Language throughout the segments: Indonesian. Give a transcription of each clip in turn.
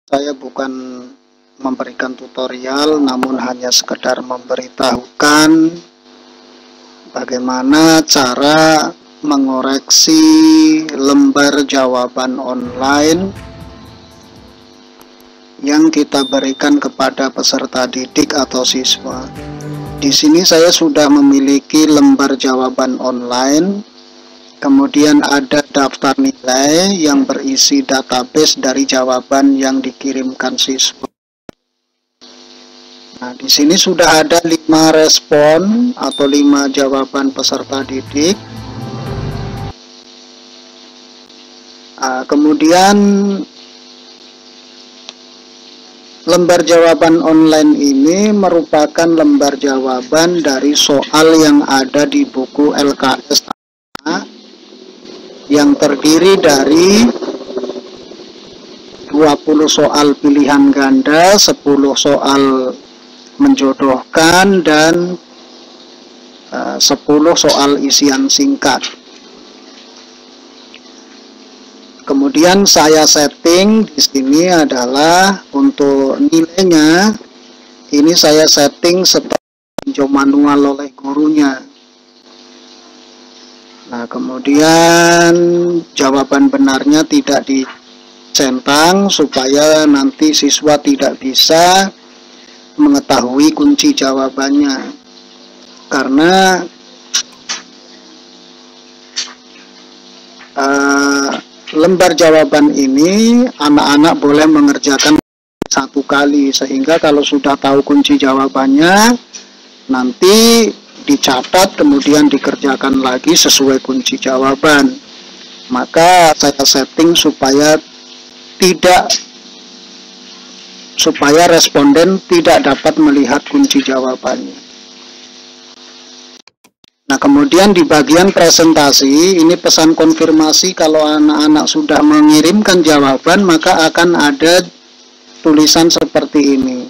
Saya bukan memberikan tutorial, namun hanya sekedar memberitahukan bagaimana cara mengoreksi lembar jawaban online yang kita berikan kepada peserta didik atau siswa. Di sini saya sudah memiliki lembar jawaban online, kemudian ada daftar nilai yang berisi database dari jawaban yang dikirimkan siswa. Nah, di sini sudah ada 5 respon atau 5 jawaban peserta didik. Kemudian lembar jawaban online ini merupakan lembar jawaban dari soal yang ada di buku LKS yang terdiri dari 20 soal pilihan ganda, 10 soal menjodohkan, dan 10 soal isian singkat. Kemudian saya setting di sini adalah untuk nilainya, ini saya setting setelah ditinjau manual oleh gurunya. Nah, kemudian jawaban benarnya tidak dicentang supaya nanti siswa tidak bisa mengetahui kunci jawabannya. Karena lembar jawaban ini anak-anak boleh mengerjakan 1 kali, sehingga kalau sudah tahu kunci jawabannya nanti dicatat kemudian dikerjakan lagi sesuai kunci jawaban. Maka saya setting supaya responden tidak dapat melihat kunci jawabannya. Nah, kemudian di bagian presentasi, ini pesan konfirmasi kalau anak-anak sudah mengirimkan jawaban, maka akan ada tulisan seperti ini.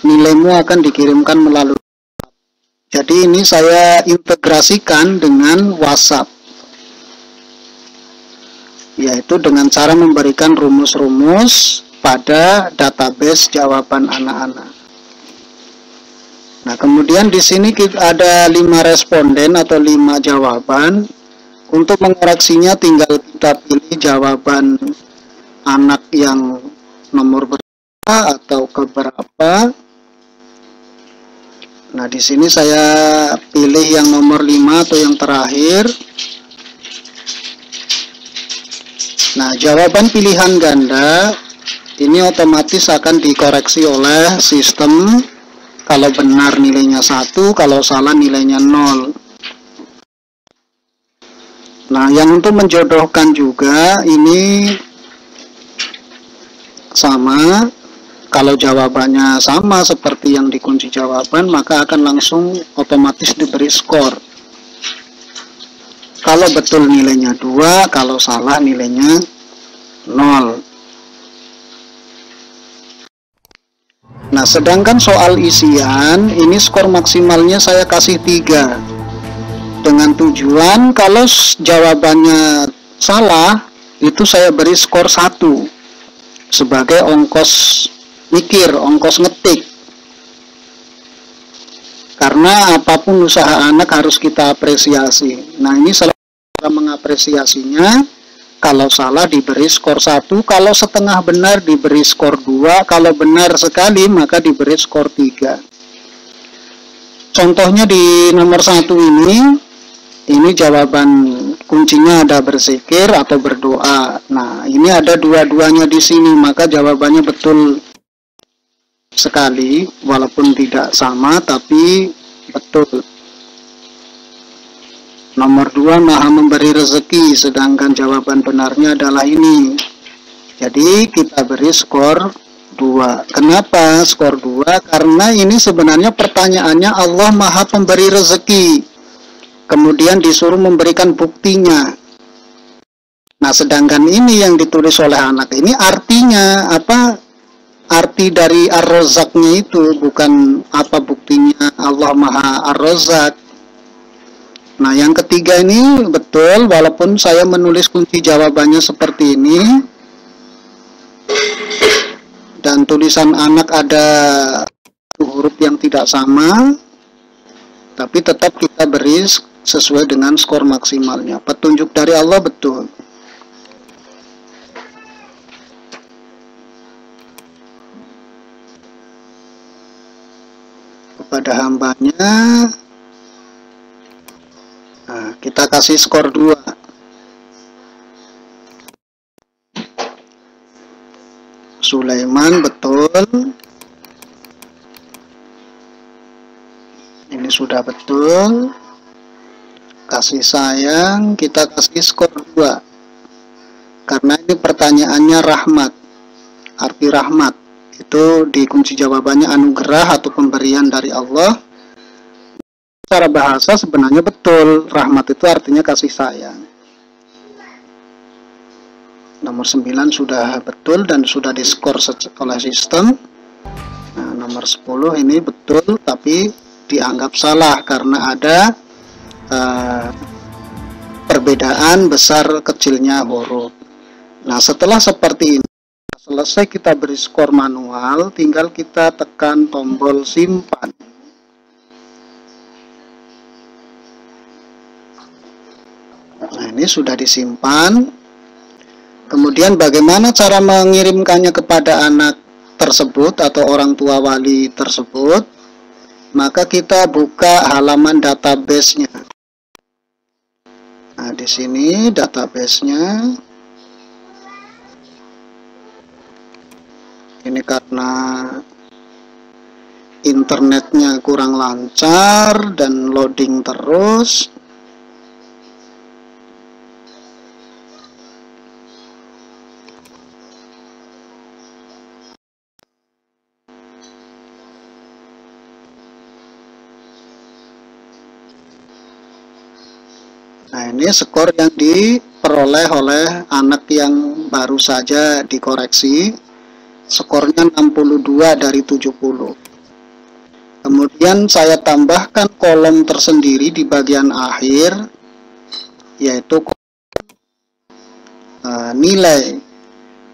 Nilaimu akan dikirimkan melalui WhatsApp. Jadi ini saya integrasikan dengan WhatsApp, yaitu dengan cara memberikan rumus-rumus pada database jawaban anak-anak. Nah, kemudian di sini ada 5 responden atau 5 jawaban. Untuk mengoreksinya tinggal kita pilih jawaban anak yang nomor berapa atau keberapa. Nah, di sini saya pilih yang nomor 5 atau yang terakhir. Nah, jawaban pilihan ganda ini otomatis akan dikoreksi oleh sistem. Kalau benar nilainya 1, kalau salah nilainya 0. Nah, yang untuk menjodohkan juga ini sama. Kalau jawabannya sama seperti yang di kunci jawaban, maka akan langsung otomatis diberi skor. Kalau betul nilainya 2, kalau salah nilainya 0. Nah, sedangkan soal isian, ini skor maksimalnya saya kasih 3. Dengan tujuan kalau jawabannya salah, itu saya beri skor 1. Sebagai ongkos mikir, ongkos ngetik. Karena apapun usaha anak harus kita apresiasi. Nah, ini salah cara mengapresiasinya. Kalau salah diberi skor 1, kalau setengah benar diberi skor 2, kalau benar sekali maka diberi skor 3. Contohnya di nomor 1 ini jawaban kuncinya ada berzikir atau berdoa. Nah, ini ada dua-duanya di sini, maka jawabannya betul sekali, walaupun tidak sama tapi betul. Nomor 2, Maha memberi rezeki, sedangkan jawaban benarnya adalah ini. Jadi kita beri skor 2. Kenapa skor 2? Karena ini sebenarnya pertanyaannya Allah Maha pemberi rezeki. Kemudian disuruh memberikan buktinya. Nah, sedangkan ini yang ditulis oleh anak ini artinya apa? Arti dari Ar-Razzaqnya itu bukan apa buktinya Allah Maha Ar-Razzaq. Nah, yang ketiga ini betul, walaupun saya menulis kunci jawabannya seperti ini. dan tulisan anak ada huruf yang tidak sama, tapi tetap kita beri sesuai dengan skor maksimalnya. Petunjuk dari Allah betul. Kepada hambanya, nah, kita kasih skor 2. Sulaiman betul. Ini sudah betul. Kasih sayang, kita kasih skor 2. Karena ini pertanyaannya rahmat. Arti rahmat itu di kunci jawabannya anugerah atau pemberian dari Allah. Secara bahasa sebenarnya betul. Rahmat itu artinya kasih sayang. Nomor 9 sudah betul dan sudah diskor oleh sistem. Nah, nomor 10 ini betul tapi dianggap salah karena ada perbedaan besar kecilnya huruf. Nah, setelah seperti ini, selesai kita beri skor manual, tinggal kita tekan tombol simpan. Nah, ini sudah disimpan. Kemudian bagaimana cara mengirimkannya kepada anak tersebut atau orang tua wali tersebut? Maka kita buka halaman database-nya. Nah, di sini database-nya. Ini karena internetnya kurang lancar dan loading terus. Nah, ini skor yang diperoleh oleh anak yang baru saja dikoreksi. Skornya 62 dari 70. Kemudian saya tambahkan kolom tersendiri di bagian akhir, yaitu nilai.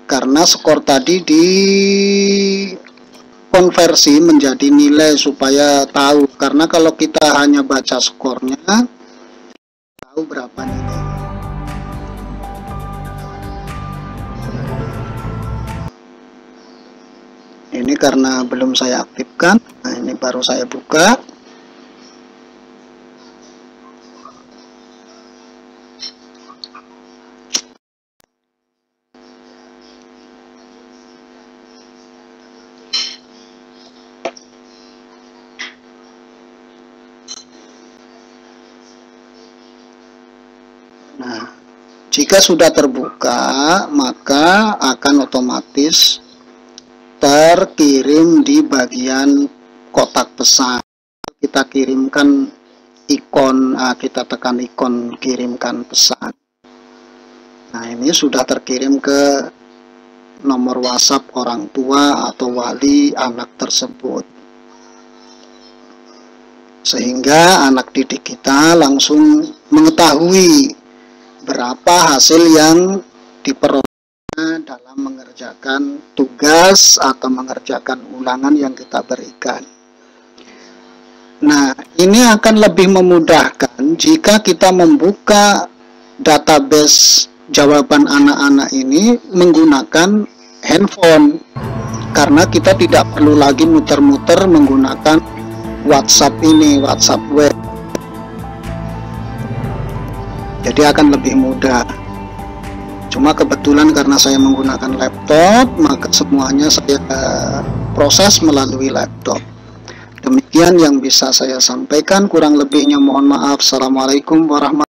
Karena skor tadi dikonversi menjadi nilai supaya tahu. Karena kalau kita hanya baca skornya, tahu berapa nilai. Ini karena belum saya aktifkan. Nah, ini baru saya buka. Nah, jika sudah terbuka, maka akan otomatis terkirim di bagian kotak pesan. Kita kirimkan ikon, kita tekan ikon kirimkan pesan. Nah, ini sudah terkirim ke nomor WhatsApp orang tua atau wali anak tersebut. Sehingga anak didik kita langsung mengetahui berapa hasil yang diperoleh dalam mengerjakan tugas atau mengerjakan ulangan yang kita berikan. Nah, ini akan lebih memudahkan jika kita membuka database jawaban anak-anak ini menggunakan handphone, karena kita tidak perlu lagi muter-muter menggunakan WhatsApp ini, WhatsApp web. Jadi akan lebih mudah. Cuma kebetulan karena saya menggunakan laptop, maka semuanya saya proses melalui laptop. Demikian yang bisa saya sampaikan, kurang lebihnya mohon maaf. Assalamualaikum warahmatullahi wabarakatuh.